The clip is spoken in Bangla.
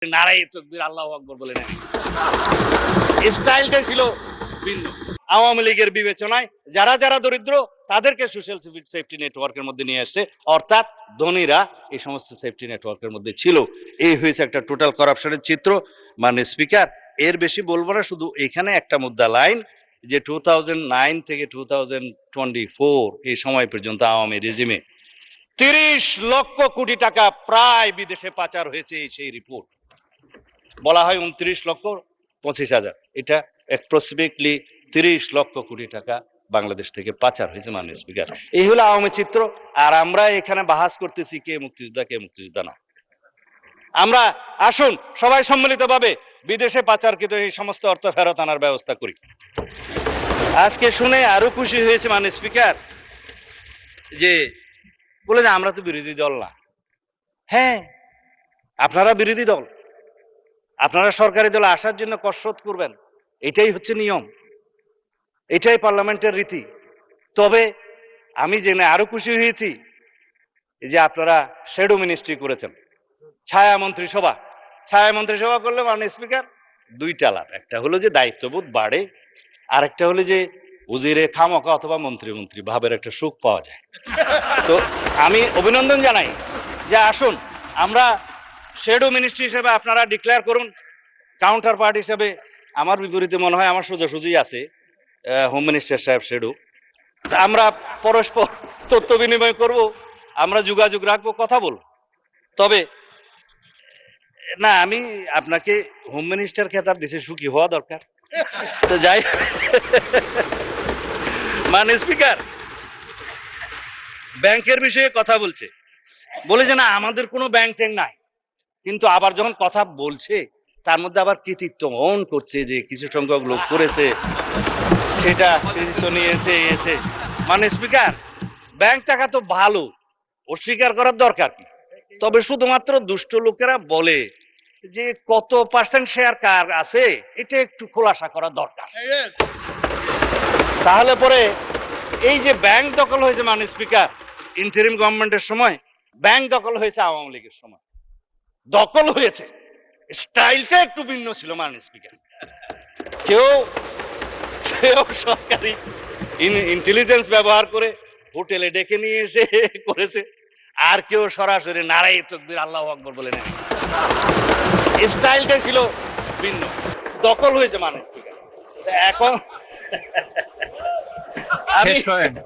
নারায়ে তাকবীর আল্লাহু আকবার বলে নেমেছে। স্টাইলটাই ছিল ভিন্ন। আওয়ামী লীগের বিবেচনায় যারা যারা দরিদ্র তাদেরকে সোশ্যাল সেফটি নেটওয়ার্কের মধ্যে নিয়ে আসছে, অর্থাৎ ধনীরা এই সমস্ত সেফটি নেটওয়ার্কের মধ্যে ছিল। এই হয়েছে একটা টোটাল করাপশনের চিত্র। মানে স্পিকার, এর বেশি বলবো না, শুধু এখানে একটা মুদ্রা লাইন যে 2009 থেকে 2024 এই সময় পর্যন্ত আওয়ামী রেজিমে 30 লক্ষ কোটি টাকা প্রায় বিদেশে পাচার হয়েছে। সেই রিপোর্ট বলা হয় 29,25,000, এটা অ্যাপ্রক্সিমেটলি 30 লক্ষ কোটি টাকা বাংলাদেশ থেকে পাচার হয়েছে। মাননীয় স্পিকার, এই হলো আওয়ামী চিত্র। আর আমরা এখানে বাহাস করতেছি কে মুক্তিযোদ্ধা কে মুক্তিযোদ্ধা না। আমরা আসুন সবাই সম্মিলিতভাবে বিদেশে পাচারকৃত এই সমস্ত অর্থ ফেরত আনার ব্যবস্থা করি। আজকে শুনে আরো খুশি হয়েছে মাননীয় স্পিকার যে বলে যে আমরা তো বিরোধী দল না। হ্যাঁ, আপনারা বিরোধী দল, আপনারা সরকারি দলে আসার জন্য কসরত করবেন, এটাই হচ্ছে নিয়ম, এটাই পার্লামেন্টের রীতি। তবে আমি জেনে আরো খুশি হয়েছি যে আপনারা শ্যাডো মিনিস্ট্রি করেছেন, ছায়া মন্ত্রিসভা। ছায়া মন্ত্রিসভা করলে মাননীয় স্পিকার দুইটা লাভ, একটা হলো যে দায়িত্ববোধ বাড়ে, আর একটা হলো যে উজিরে খামকা অথবা মন্ত্রী ভাবের একটা সুখ পাওয়া যায়। তো আমি অভিনন্দন জানাই যে আসুন আমরা শ্যাডো মিনিস্ট্রি হিসেবে আপনারা ডিক্লেয়ার করুন। কাউন্টার পার্ট হিসেবে আমার বিপরীতে মনে হয় আমার সোজাসুজি আছে হোম মিনিস্টার সাহেব শ্যাডো। আমরা পরস্পর তথ্য বিনিময় করব, আমরা যোগাযোগ রাখবো, কথা বলবো। তবে না, আমি আপনাকে হোম মিনিস্টার খেতাব দেশে সুখী হওয়া দরকার। তো যাই, মানে স্পিকার ব্যাংকের বিষয়ে কথা বলছে, বলে যে না আমাদের কোনো ব্যাংক ট্যাঙ্ক নাই, কিন্তু আবার যখন কথা বলছে তার মধ্যে আবার কৃতিত্ব অন করছে যে কিছু সংখ্যক লোক করেছে, সেটা কৃতিত্ব নিয়েছে এসে। মানে স্পিকার, ব্যাংক টাকা তো ভালো, অস্বীকার করার দরকার কি। তবে শুধুমাত্র দুষ্ট লোকেরা বলে যে কত পার্সেন্ট শেয়ার কার আছে এটা একটু খোলাসা করা দরকার। তাহলে পরে এই যে ব্যাংক দখল হয়েছে মাননীয় স্পিকার, ইন্টারিম গভর্নমেন্টের সময় ব্যাংক দখল হয়েছে আওয়ামী লীগের সময়, দখল হয়েছে, স্টাইলটা একটু ভিন্ন ছিল মাননীয় স্পিকার। কেউ সরকারি ইন্টেলিজেন্স ব্যবহার করে হোটেলে ডেকে নিয়ে এসে করেছে, আর কেউ সরাসরি নারায়ে তাকবীর আল্লাহু আকবার বলে নেমেছে। স্টাইলটাই ছিল ভিন্ন, দখল হয়েছে মাননীয় স্পিকার। এখন